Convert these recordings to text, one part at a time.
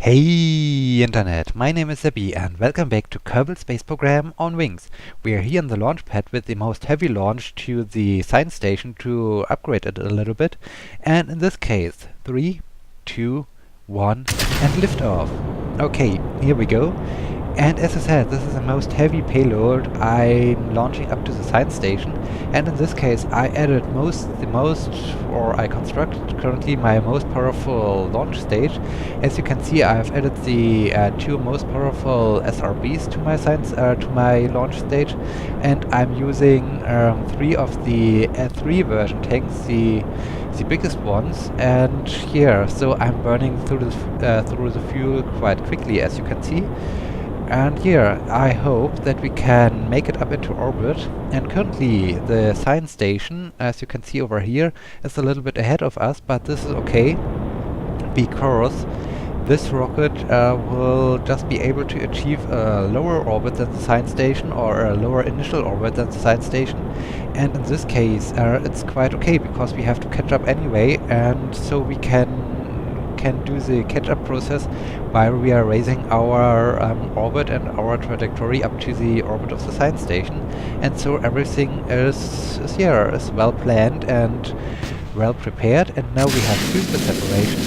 Hey Internet, my name is Seppi and welcome back to Kerbal Space Program on Wings. We are here on the launch pad with the most heavy launch to the science station to upgrade it a little bit. And in this case, 3, 2, 1 and lift off. Okay, here we go. And as I said, this is the most heavy payload I'm launching up to the science station. And in this case, I added I constructed currently my most powerful launch stage. As you can see, I've added the two most powerful SRBs to my launch stage, and I'm using three of the 3 version tanks, the biggest ones. And here, so I'm burning through the fuel quite quickly, as you can see. And here, I hope that we can make it up into orbit. And currently, the science station, as you can see over here, is a little bit ahead of us, but this is okay, because this rocket will just be able to achieve a lower orbit than the science station, or a lower initial orbit than the science station. And in this case, it's quite okay, because we have to catch up anyway, and so we can do the catch-up process while we are raising our orbit and our trajectory up to the orbit of the science station. And so everything is well planned and well prepared. And now we have booster separation.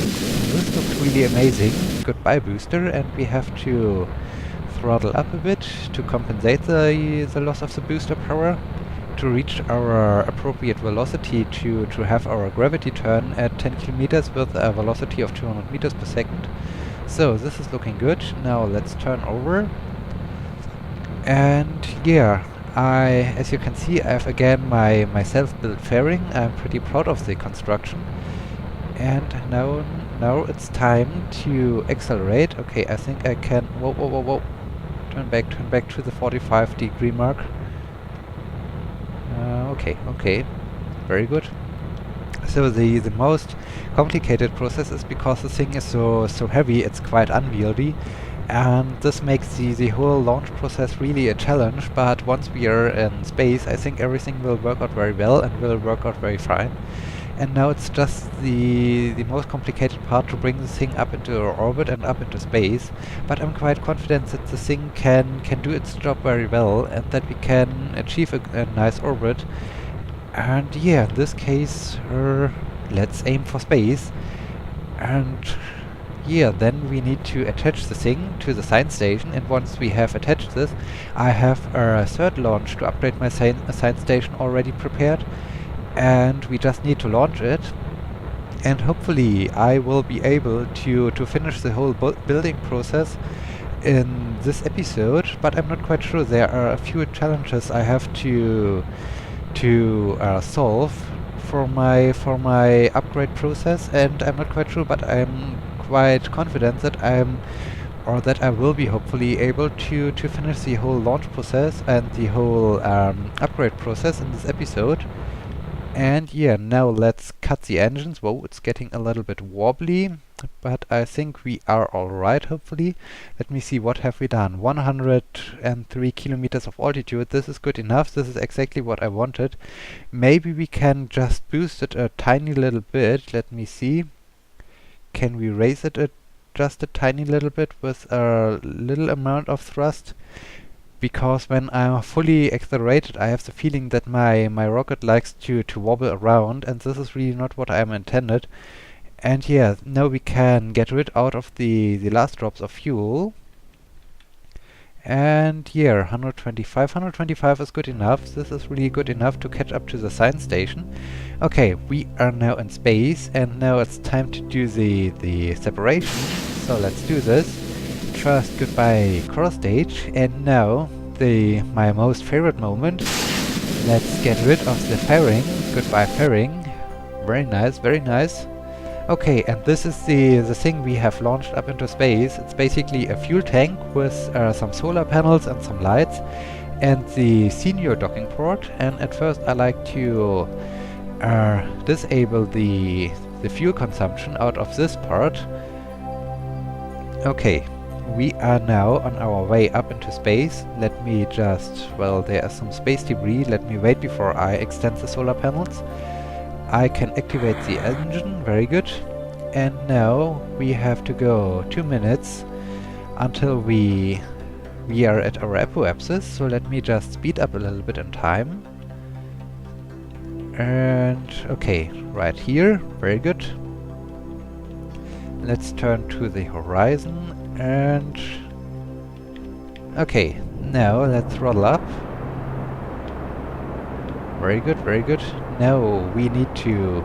This looks really amazing. Goodbye booster, and we have to throttle up a bit to compensate the loss of the booster power, to reach our appropriate velocity to have our gravity turn at 10 kilometers with a velocity of 200 meters per second. So this is looking good. Now let's turn over. And yeah, as you can see, I have again my self-built fairing. I'm pretty proud of the construction. And now it's time to accelerate. Okay, I think I can... Whoa. Turn back to the 45-degree mark. Okay, very good. So the most complicated process is because the thing is so heavy, it's quite unwieldy, and this makes the whole launch process really a challenge. But once we are in space, I think everything will work out very well and will work out very fine. And now it's just the most complicated part to bring the thing up into orbit and up into space. But I'm quite confident that the thing can do its job very well, and that we can achieve a nice orbit. And yeah, in this case, let's aim for space. And yeah, then we need to attach the thing to the science station. And once we have attached this, I have a third launch to upgrade my science station already prepared. And we just need to launch it, and hopefully I will be able to finish the whole building process in this episode. But I'm not quite sure. There are a few challenges I have to solve for my upgrade process, and I'm not quite sure, but I'm quite confident that I will be hopefully able to finish the whole launch process and the whole upgrade process in this episode. And yeah, now let's cut the engines. Whoa, it's getting a little bit wobbly, but I think we are alright, hopefully. Let me see, what have we done? 103 kilometers of altitude. This is good enough. This is exactly what I wanted. Maybe we can just boost it a tiny little bit. Let me see. Can we raise it just a tiny little bit with a little amount of thrust? Because when I'm fully accelerated, I have the feeling that my rocket likes to wobble around, and this is really not what I'm intended. And yeah, now we can get rid out of the last drops of fuel. And yeah, 125 is good enough. This is really good enough to catch up to the science station. Okay, we are now in space, and now it's time to do the separation. So let's do this. First, goodbye core stage, and now my most favorite moment. Let's get rid of the fairing. Goodbye fairing. Very nice, very nice. Okay, and this is the thing we have launched up into space. It's basically a fuel tank with some solar panels and some lights, and the senior docking port. And at first I like to disable the fuel consumption out of this part. Okay. We are now on our way up into space. Let me just... well, there is some space debris. Let me wait before I extend the solar panels. I can activate the engine. Very good. and now we have to go 2 minutes until we are at our apoapsis, so let me just speed up a little bit in time. And okay, right here, very good. Let's turn to the horizon and okay, now let's throttle up. Very good, very good. Now we need to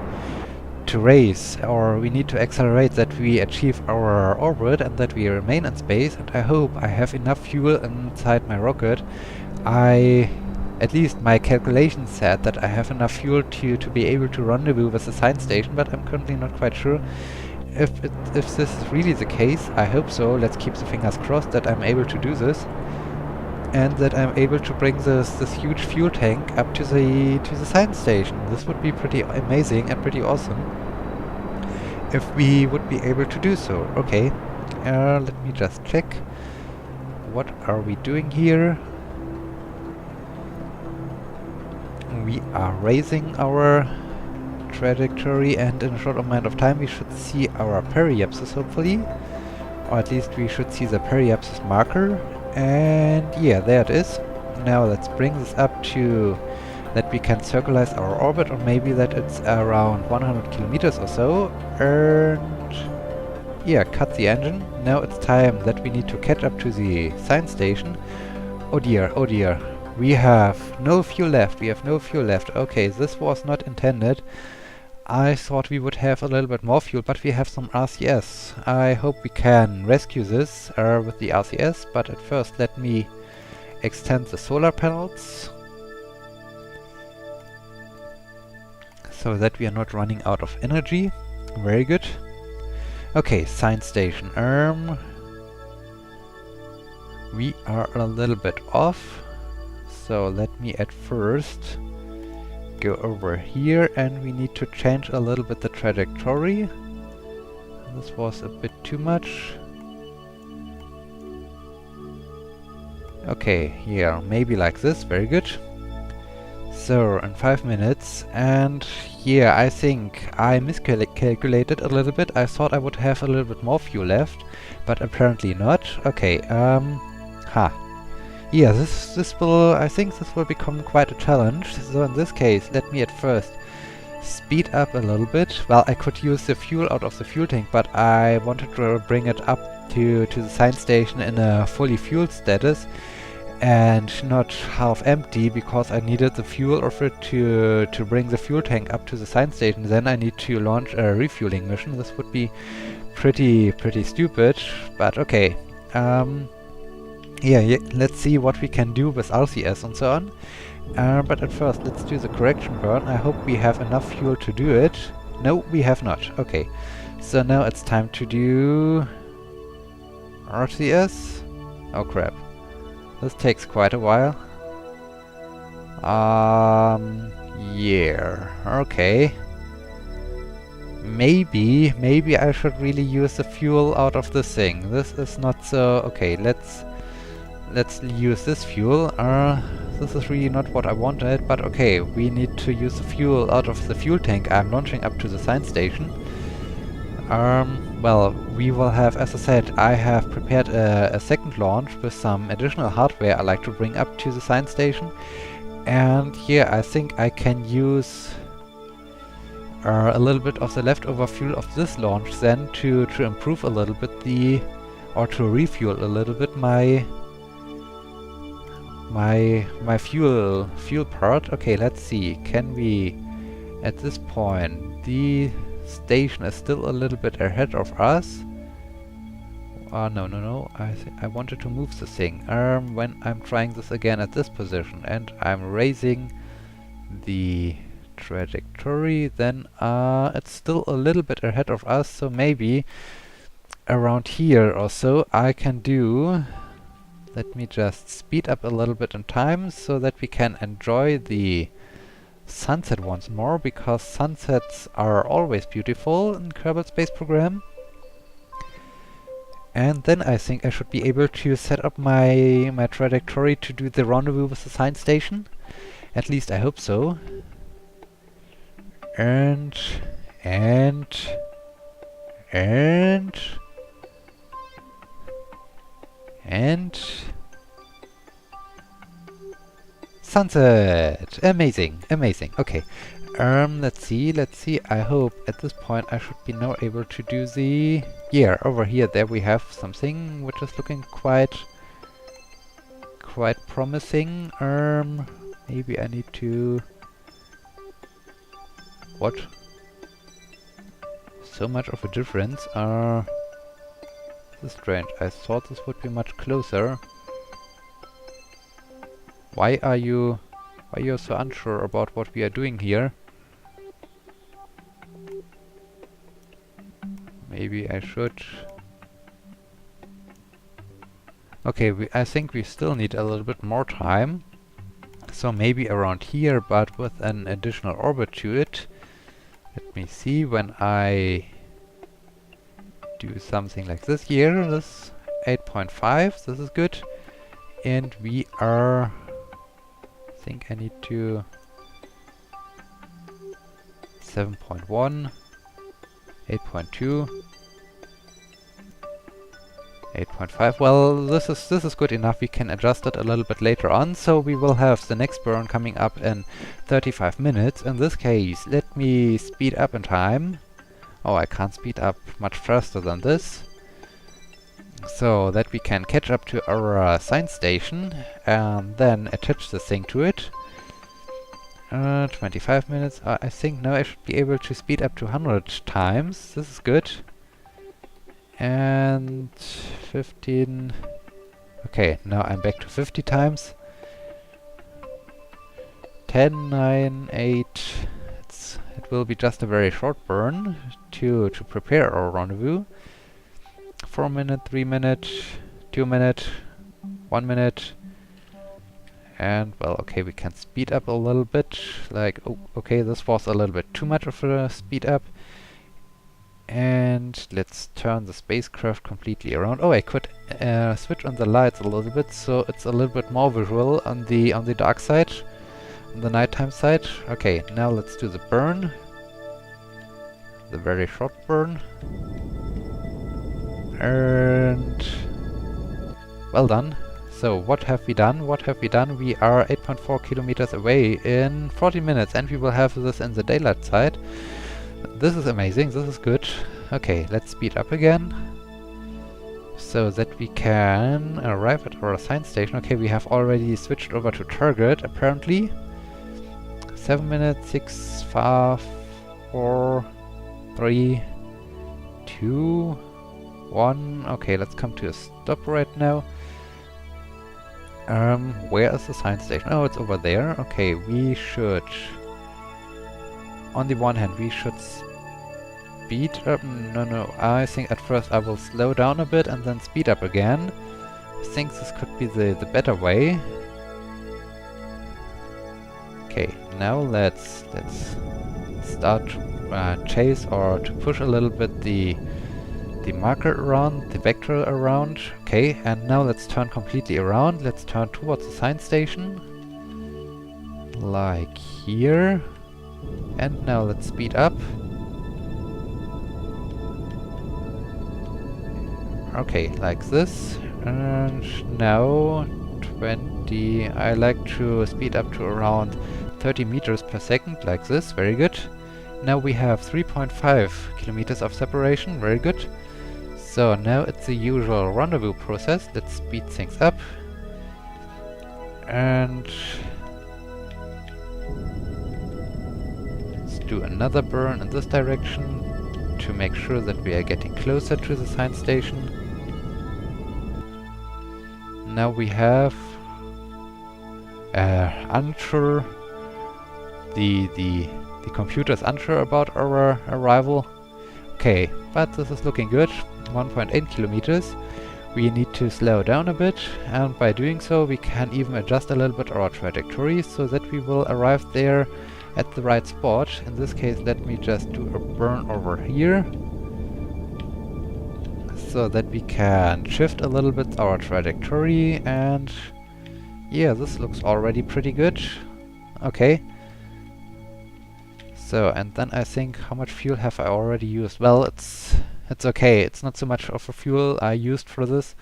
raise, or we need to accelerate that we achieve our orbit and that we remain in space, and I hope I have enough fuel inside my rocket. At least my calculations said that I have enough fuel to be able to rendezvous with the science station, but I'm currently not quite sure if this is really the case. I hope so. Let's keep the fingers crossed that I'm able to do this, and that I'm able to bring this huge fuel tank up to the science station. This would be pretty amazing and pretty awesome if we would be able to do so. Okay, let me just check. What are we doing here? We are raising our trajectory, and in a short amount of time we should see our periapsis, hopefully. Or at least we should see the periapsis marker. And yeah, there it is. Now let's bring this up to that we can circularize our orbit, or maybe that it's around 100 kilometers or so. And yeah, cut the engine. Now it's time that we need to catch up to the science station. Oh dear, oh dear. We have no fuel left. We have no fuel left. Okay, this was not intended. I thought we would have a little bit more fuel, but we have some RCS. I hope we can rescue this with the RCS, but at first let me extend the solar panels so that we are not running out of energy. Very good. Okay, science station. We are a little bit off, so let me at first go over here, and we need to change a little bit the trajectory. This was a bit too much. Okay, yeah, maybe like this. Very good. So, in 5 minutes, and yeah, I think I miscalculated a little bit. I thought I would have a little bit more fuel left, but apparently not. Okay, yeah, I think this will become quite a challenge. So in this case, let me at first speed up a little bit. Well, I could use the fuel out of the fuel tank, but I wanted to bring it up to the science station in a fully fueled status and not half empty, because I needed the fuel of it to bring the fuel tank up to the science station. Then I need to launch a refueling mission. This would be pretty stupid, but okay. Yeah, let's see what we can do with RCS and so on. But at first, let's do the correction burn. I hope we have enough fuel to do it. No, we have not. Okay. So now it's time to do RCS. Oh crap. This takes quite a while. Yeah. Okay. Maybe I should really use the fuel out of this thing. This is not so... Okay, let's use this fuel. This is really not what I wanted, but okay, we need to use the fuel out of the fuel tank I'm launching up to the science station. Well, we will have, as I said, I have prepared a second launch with some additional hardware I like to bring up to the science station. And yeah, I think I can use a little bit of the leftover fuel of this launch then to improve a little bit or to refuel a little bit my fuel part. Okay, let's see. Can we, at this point, the station is still a little bit ahead of us. No. I wanted to move the thing. When I'm trying this again at this position and I'm raising the trajectory, then it's still a little bit ahead of us. So maybe around here or so I can do... Let me just speed up a little bit in time so that we can enjoy the sunset once more, because sunsets are always beautiful in Kerbal Space Program. And then I think I should be able to set up my trajectory to do the rendezvous with the science station. At least I hope so. And And sunset! Amazing, amazing. Okay. Let's see. I hope at this point I should be now able to do the... Yeah, over here, there we have something which is looking quite promising. Maybe I need to... What? So much of a difference. This is strange. I thought this would be much closer. Why are you so unsure about what we are doing here? Maybe I should... Okay, I think we still need a little bit more time. So maybe around here, but with an additional orbit to it. Let me see, when I do something like this here, this 8.5, this is good. And we are... I think I need to... 7.1, 8.2, 8.5. Well, this is good enough. We can adjust it a little bit later on. So we will have the next burn coming up in 35 minutes. In this case, let me speed up in time. Oh, I can't speed up much faster than this. So that we can catch up to our science station and then attach the thing to it. 25 minutes. I think now I should be able to speed up to 100 times. This is good. And 15. Okay, now I'm back to 50 times. 10, 9, 8. It will be just a very short burn to prepare our rendezvous. 4 minute, 3 minute, 2 minute, 1 minute. And, well, okay, we can speed up a little bit. Like, oh, okay, this was a little bit too much of a speed up. And let's turn the spacecraft completely around. Oh, I could switch on the lights a little bit, so it's a little bit more visual on the dark side, on the nighttime side. Okay, now let's do the burn. The very short burn. And well done. So what have we done? What have we done? We are 8.4 kilometers away in 40 minutes, and we will have this in the daylight side. This is amazing. This is good. Okay, let's speed up again so that we can arrive at our science station. Okay, we have already switched over to target, apparently. 7 minutes, 6, 5, 4, 3, 2, 1. Okay, let's come to a stop right now. Where is the science station? Oh, it's over there. Okay, we should... On the one hand, we should speed up. No, I think at first I will slow down a bit and then speed up again. I think this could be the better way. Okay, now let's start to chase or to push a little bit the marker around, the vector around. Okay, and now let's turn completely around. Let's turn towards the science station. Like here. And now let's speed up. Okay, like this. And now 20. I like to speed up to around 30 meters per second, like this. Very good. Now we have 3.5 kilometers of separation. Very good. So now it's the usual rendezvous process. Let's speed things up. And let's do another burn in this direction to make sure that we are getting closer to the science station. Now we have unsure. The computer's unsure about our arrival. Okay, but this is looking good. 1.8 kilometers. We need to slow down a bit, and by doing so we can even adjust a little bit our trajectory so that we will arrive there at the right spot. In this case, let me just do a burn over here so that we can shift a little bit our trajectory, and yeah, this looks already pretty good. Okay. So, and then I think, how much fuel have I already used? Well, it's it's okay. It's not so much of a fuel I used for this.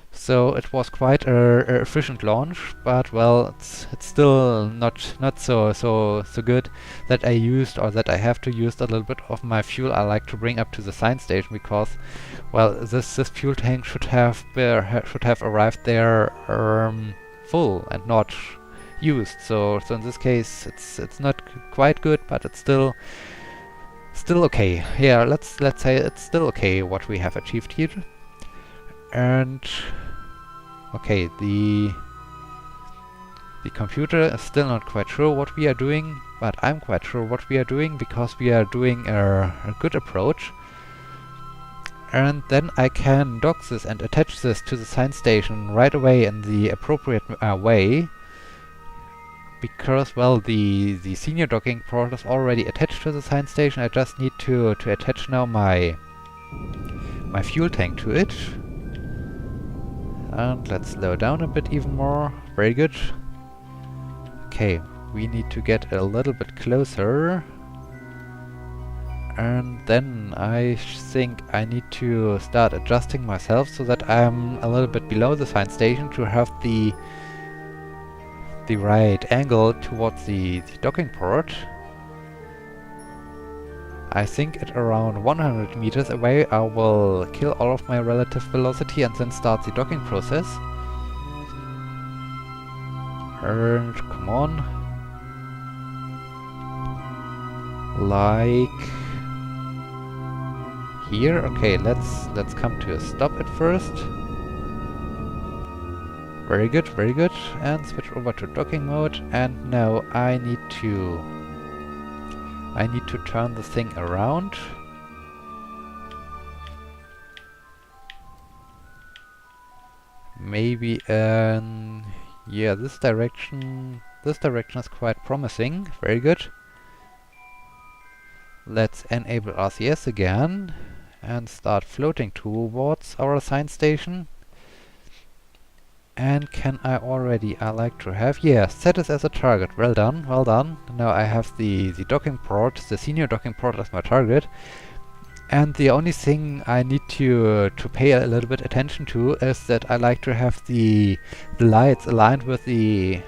So it was quite a efficient launch, but well, it's still not so good that I used, or that I have to use a little bit of my fuel I like to bring up to the science station, because well, this fuel tank should have arrived there full and not used. So in this case, it's not quite good, but it's still okay. Yeah, let's say it's still okay what we have achieved here. And okay, the computer is still not quite sure what we are doing, but I'm quite sure what we are doing, because we are doing a good approach. And then I can dock this and attach this to the science station right away in the appropriate way, because well, the senior docking port is already attached to the science station. I just need to attach now my fuel tank to it. And let's slow down a bit even more. Very good. Okay, we need to get a little bit closer. And then I think I need to start adjusting myself so that I'm a little bit below the science station to have the right angle towards the docking port. I think at around 100 meters away I will kill all of my relative velocity and then start the docking process. And come on. Like here. Okay, let's come to a stop at first. Very good, very good. And switch over to docking mode. And now I need to turn the thing around. Maybe yeah, this direction is quite promising. Very good. Let's enable RCS again and start floating towards our science station. And can I like to have, yeah, set it as a target. Well done, well done. Now I have the docking port, the senior docking port as my target. And the only thing I need to pay a little bit attention to is that I like to have the lights aligned with the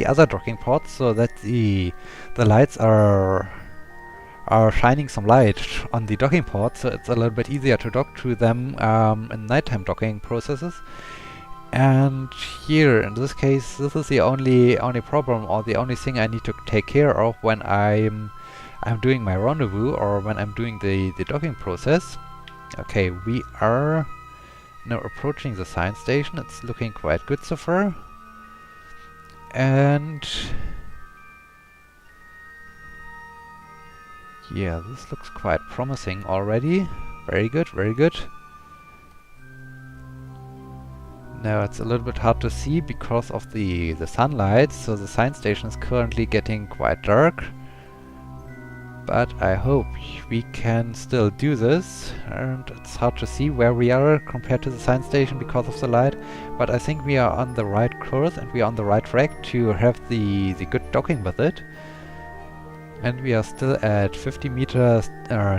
other docking ports, so that the lights are shining some light on the docking port, so it's a little bit easier to dock to them in nighttime docking processes. And here, in this case, this is the only problem, or the only thing I need to take care of when I'm doing my rendezvous, or when I'm doing the docking process. Okay, we are now approaching the science station. It's looking quite good so far. And yeah, this looks quite promising already. Very good, very good. Now it's a little bit hard to see because of the sunlight, so the science station is currently getting quite dark. But I hope we can still do this, and it's hard to see where we are compared to the science station because of the light, but I think we are on the right course and we are on the right track to have the good docking with it. And we are still at 50 meters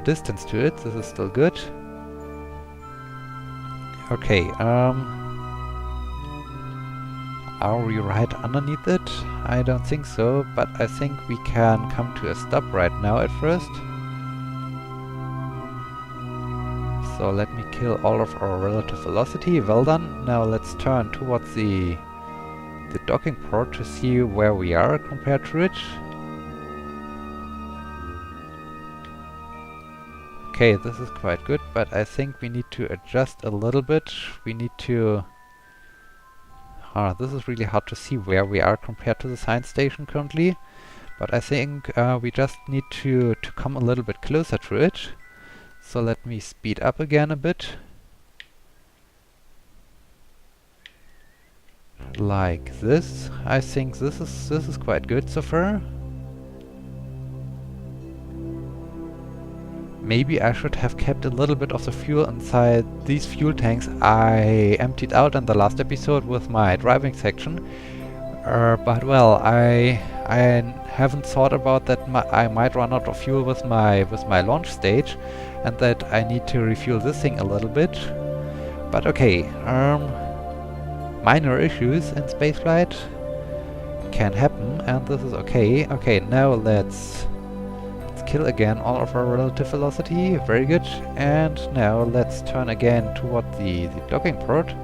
distance to it. This is still good. Okay, are we right underneath it? I don't think so, but I think we can come to a stop right now at first. So let me kill all of our relative velocity. Well done. Now let's turn towards the docking port to see where we are compared to it. Okay, this is quite good, but I think we need to adjust a little bit. We need to... this is really hard to see where we are compared to the science station currently, but I think we just need to come a little bit closer to it. So let me speed up again a bit. Like this. I think this is quite good so far. Maybe I should have kept a little bit of the fuel inside these fuel tanks I emptied out in the last episode with my driving section. But well, I haven't thought about that I might run out of fuel with my launch stage. and that I need to refuel this thing a little bit. But okay, minor issues in spaceflight can happen, and this is okay. Okay, now let's kill again all of our relative velocity. Very good. And now let's turn again toward the docking port.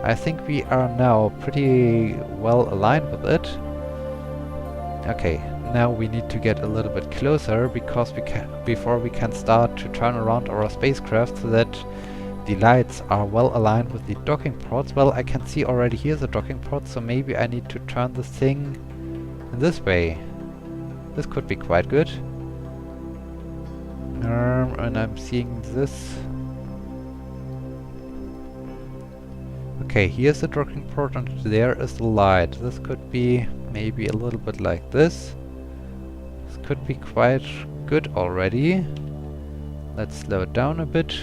I think we are now pretty well aligned with it. Okay, now we need to get a little bit closer because before we can start to turn around our spacecraft so that the lights are well aligned with the docking ports. Well, I can see already here's a docking port, so maybe I need to turn this thing this way. This could be quite good. And I'm seeing this. Okay, here's the docking port and there is the light. This could be maybe a little bit like this. This could be quite good already. Let's slow it down a bit.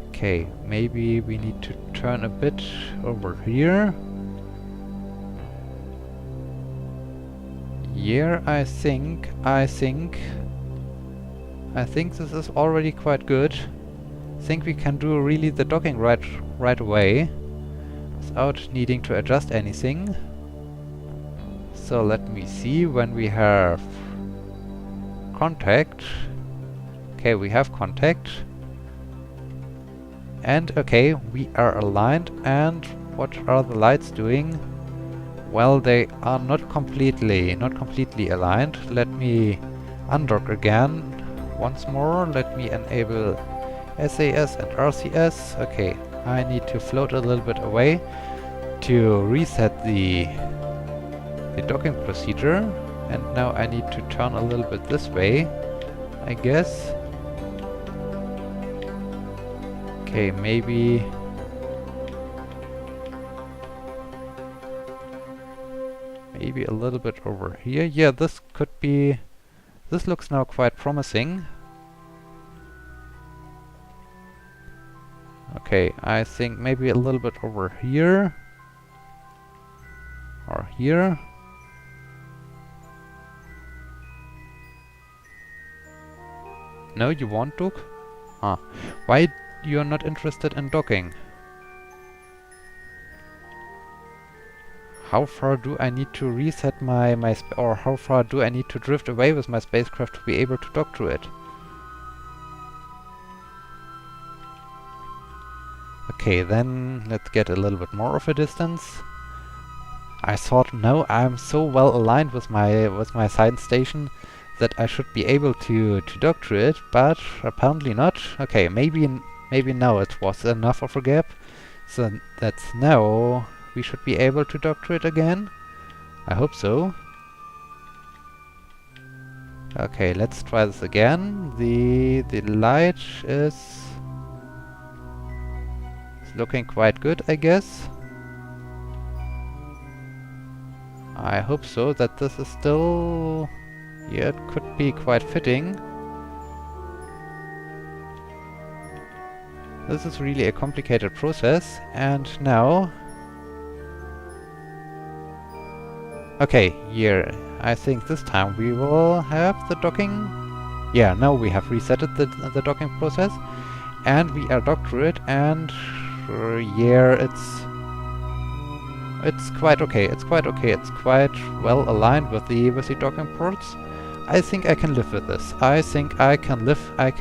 Okay, maybe we need to turn a bit over here. Yeah, I think this is already quite good. I think we can do really the docking right away without needing to adjust anything. So let me see when we have contact. Okay, we have contact. And okay, we are aligned. And what are the lights doing? Well, they are not completely aligned. Let me undock again. Once more, let me enable SAS and RCS. Okay, I need to float a little bit away to reset the docking procedure. And now I need to turn a little bit this way, I guess. Okay, maybe a little bit over here. Yeah, this could be... This looks now quite promising. Okay, I think maybe a little bit over here. Or here. No, you won't dock? Ah, why you're not interested in docking? How far do I need to reset or how far do I need to drift away with my spacecraft to be able to dock to it? Okay, then let's get a little bit more of a distance. I thought, no, I'm so well aligned with my science station that I should be able to dock to it, but apparently not. Okay, maybe now it was enough of a gap, so that's now we should be able to dock to it again. I hope so. Okay, let's try this again. The light is looking quite good, I guess. I hope so, that this is still... Yeah, it could be quite fitting. This is really a complicated process, and now... Okay, yeah, I think this time we will have the docking. Yeah, now we have resetted the docking process, and we are docked to it, and yeah, it's quite okay. It's quite okay. It's quite well aligned with the docking ports. I think I can live with this. I think I can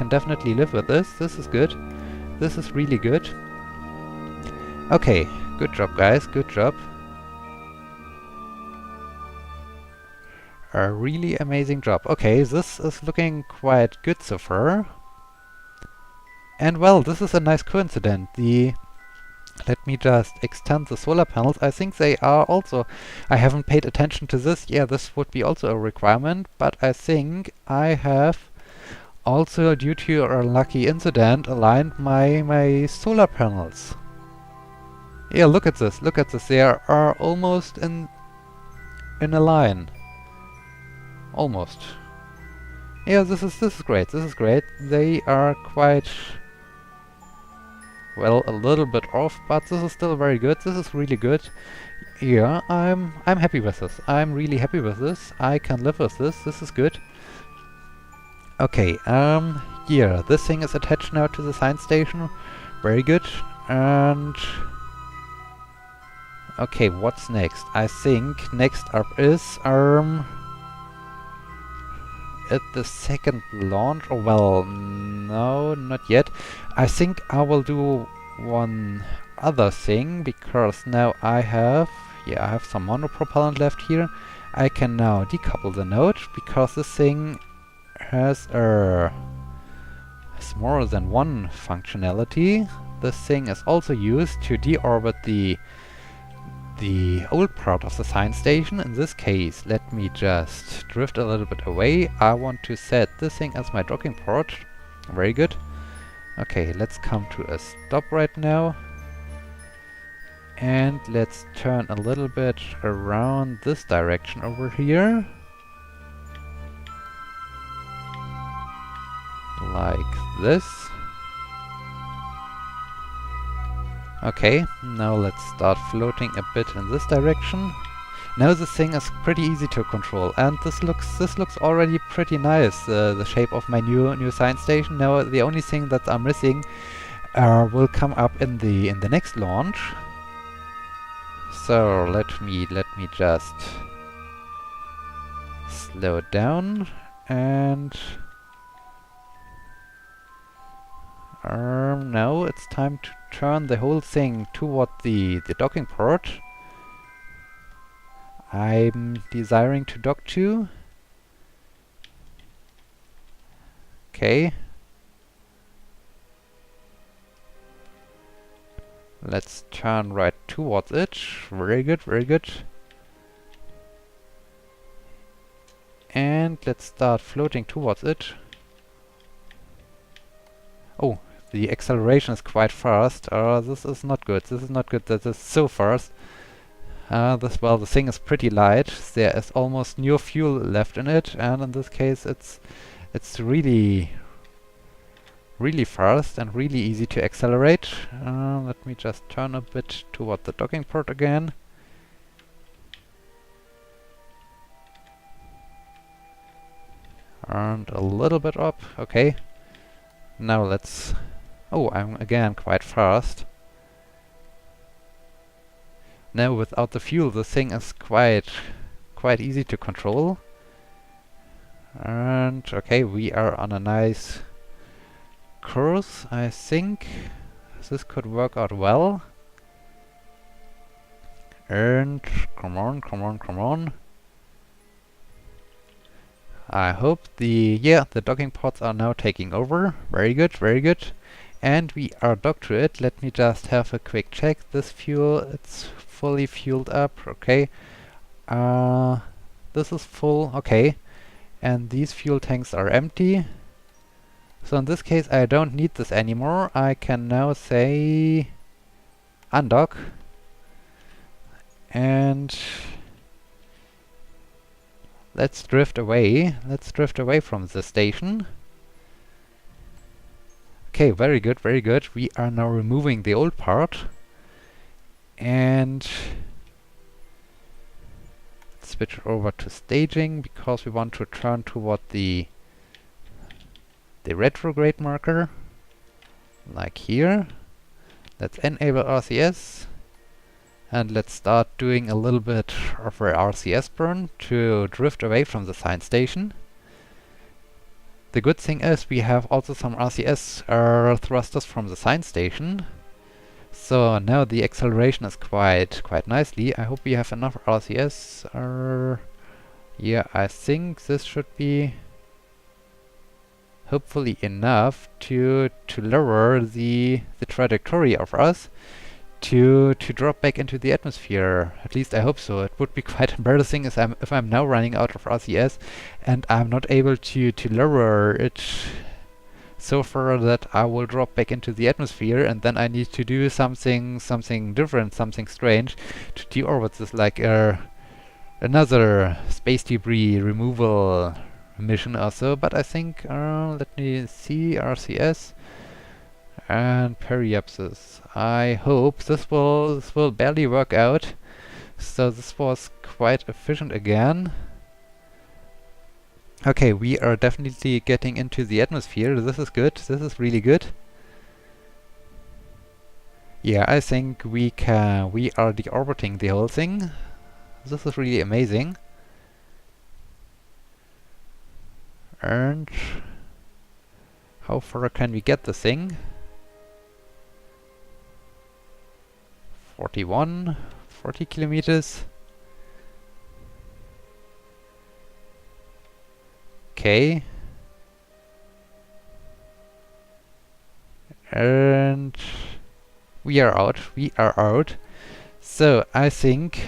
definitely live with this. This is good. This is really good. Okay, good job, guys. Good job. A really amazing job. Okay, this is looking quite good so far. And well, this is a nice coincidence. Let me just extend the solar panels. I think they are also... I haven't paid attention to this. Yeah, this would be also a requirement, but I think I have also, due to a lucky incident, aligned my solar panels. Yeah, look at this. Look at this. They are almost in a line. Almost. Yeah, this is great. This is great. They are quite... well, a little bit off, but this is still very good. This is really good. Yeah, I'm happy with this. I'm really happy with this. I can live with this. This is good. Okay, here, this thing is attached now to the science station. Very good. And okay, what's next? I think next up is at the second launch. Oh well, no, not yet. I think I will do one other thing because now I have some monopropellant left here. I can now decouple the node because this thing has more than one functionality. This thing is also used to deorbit the old part of the science station. In this case, let me just drift a little bit away. I want to set this thing as my docking port. Very good. Okay, let's come to a stop right now. And let's turn a little bit around this direction over here. Like this. Okay, now let's start floating a bit in this direction. Now this thing is pretty easy to control, and this looks already pretty nice. The shape of my new science station. Now the only thing that I'm missing will come up in the next launch. So let me just slow down and now it's time to turn the whole thing toward the docking port I'm desiring to dock to. Okay. Let's turn right towards it. Very good, very good. And let's start floating towards it. Oh, the acceleration is quite fast. This is not good. This is not good. That is so fast. Well, the thing is pretty light. There is almost no fuel left in it, and in this case, it's really fast and really easy to accelerate. Let me just turn a bit toward the docking port again. And a little bit up. Okay. Now let's... Oh, I'm again quite fast. Now without the fuel, the thing is quite easy to control. And okay, we are on a nice course, I think. This could work out well. And come on, come on, come on. I hope the docking pods are now taking over. Very good, very good. And we are docked to it. Let me just have a quick check. This fuel, it's fully fueled up. Okay. This is full. Okay. And these fuel tanks are empty. So in this case, I don't need this anymore. I can now say undock. And let's drift away. Let's drift away from the station. Okay, very good, very good. We are now removing the old part. And switch over to staging because we want to turn toward the retrograde marker. Like here. Let's enable RCS. And let's start doing a little bit of our RCS burn to drift away from the science station. The good thing is we have also some RCS thrusters from the science station. So now the acceleration is quite nicely. I hope we have enough RCS. Yeah, I think this should be hopefully enough to lower the trajectory of us to drop back into the atmosphere. At least I hope so. It would be quite embarrassing if I'm now running out of RCS and I'm not able to lower it so far that I will drop back into the atmosphere, and then I need to do something different, something strange to deorbit this, like another space debris removal mission or so. But I think let me see, RCS and periapsis. I hope this will barely work out. So this was quite efficient again. Okay, we are definitely getting into the atmosphere. This is good. This is really good. Yeah, I think we are deorbiting the whole thing. This is really amazing. And how far can we get the thing? 40 kilometers. Okay. And we are out. We are out. So I think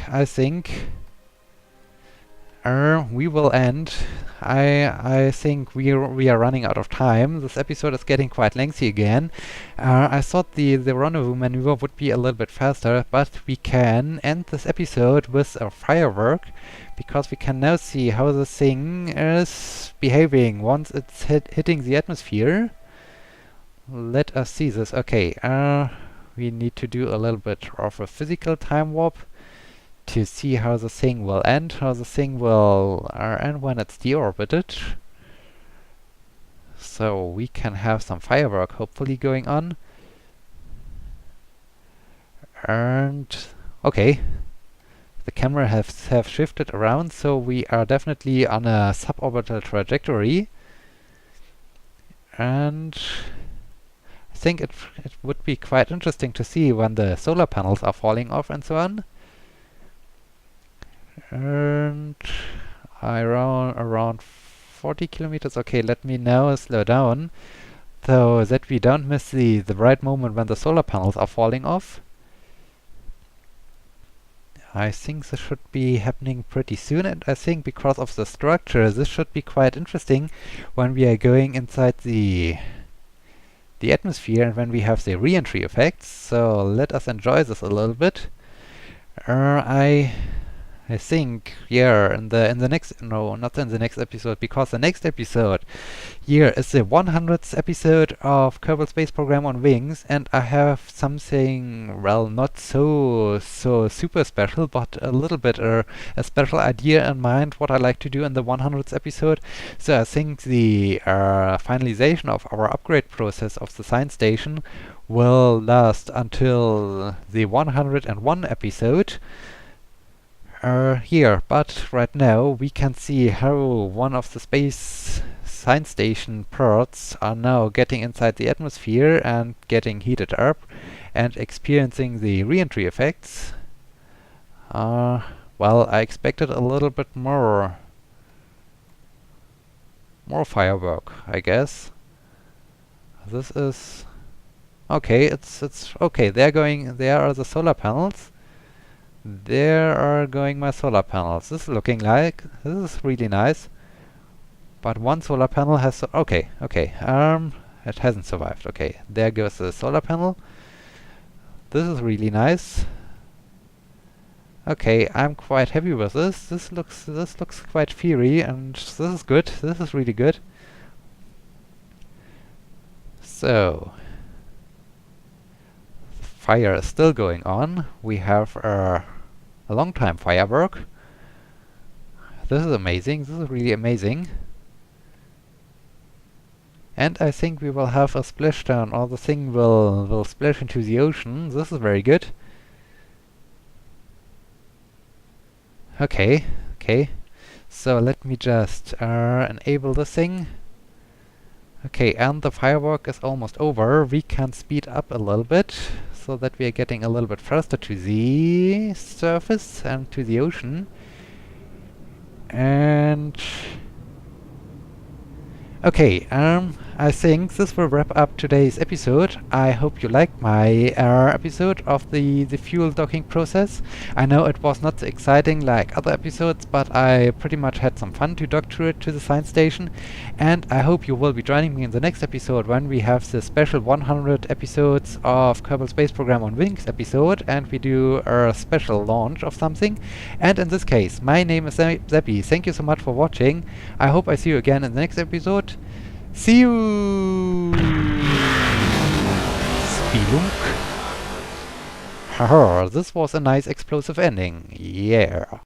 we will end. I think we are running out of time. This episode is getting quite lengthy again. I thought the rendezvous maneuver would be a little bit faster, but we can end this episode with a firework, because we can now see how the thing is behaving once it's hitting the atmosphere. Let us see this. Okay, we need to do a little bit of a physical time warp to see how the thing will end, how the thing will end when it's deorbited. So we can have some firework hopefully going on. And okay, the camera have shifted around, so we are definitely on a suborbital trajectory. And I think it would be quite interesting to see when the solar panels are falling off and so on. And around 40 kilometers. Okay, let me now slow down so that we don't miss the right moment when the solar panels are falling off. I think this should be happening pretty soon, and I think because of the structure this should be quite interesting when we are going inside the atmosphere and when we have the re-entry effects. So let us enjoy this a little bit. I think, yeah, in the next, no, not in the next episode, because the next episode here is the 100th episode of Kerbal Space Program on Wings, and I have something, well, not so super special, but a little bit a special idea in mind what I like to do in the 100th episode. So I think the finalization of our upgrade process of the science station will last until the 101 episode. Here, but right now we can see how one of the space science station parts are now getting inside the atmosphere and getting heated up and experiencing the re-entry effects. Well, I expected a little bit more firework, I guess. This is okay. It's okay. There are the solar panels. There are going my solar panels. This is really nice. But one solar panel has okay. It hasn't survived. Okay, there goes the solar panel. This is really nice. Okay, I'm quite happy with this. This looks quite fiery, and this is good. This is really good. So fire is still going on. We have a long time firework. This is amazing. This is really amazing. And I think we will have a splashdown, or the thing will splash into the ocean. This is very good. Okay. So let me just enable the thing. Okay, and the firework is almost over. We can speed up a little bit so that we are getting a little bit faster to the surface and to the ocean. And okay, I think this will wrap up today's episode. I hope you liked my episode of the fuel docking process. I know it was not so exciting like other episodes, but I pretty much had some fun to dock through it to the science station. And I hope you will be joining me in the next episode when we have the special 100 episodes of Kerbal Space Program on Wings episode, and we do a special launch of something. And in this case, my name is Seppi. Thank you so much for watching. I hope I see you again in the next episode. See you! Spelunk. Haha, this was a nice explosive ending. Yeah.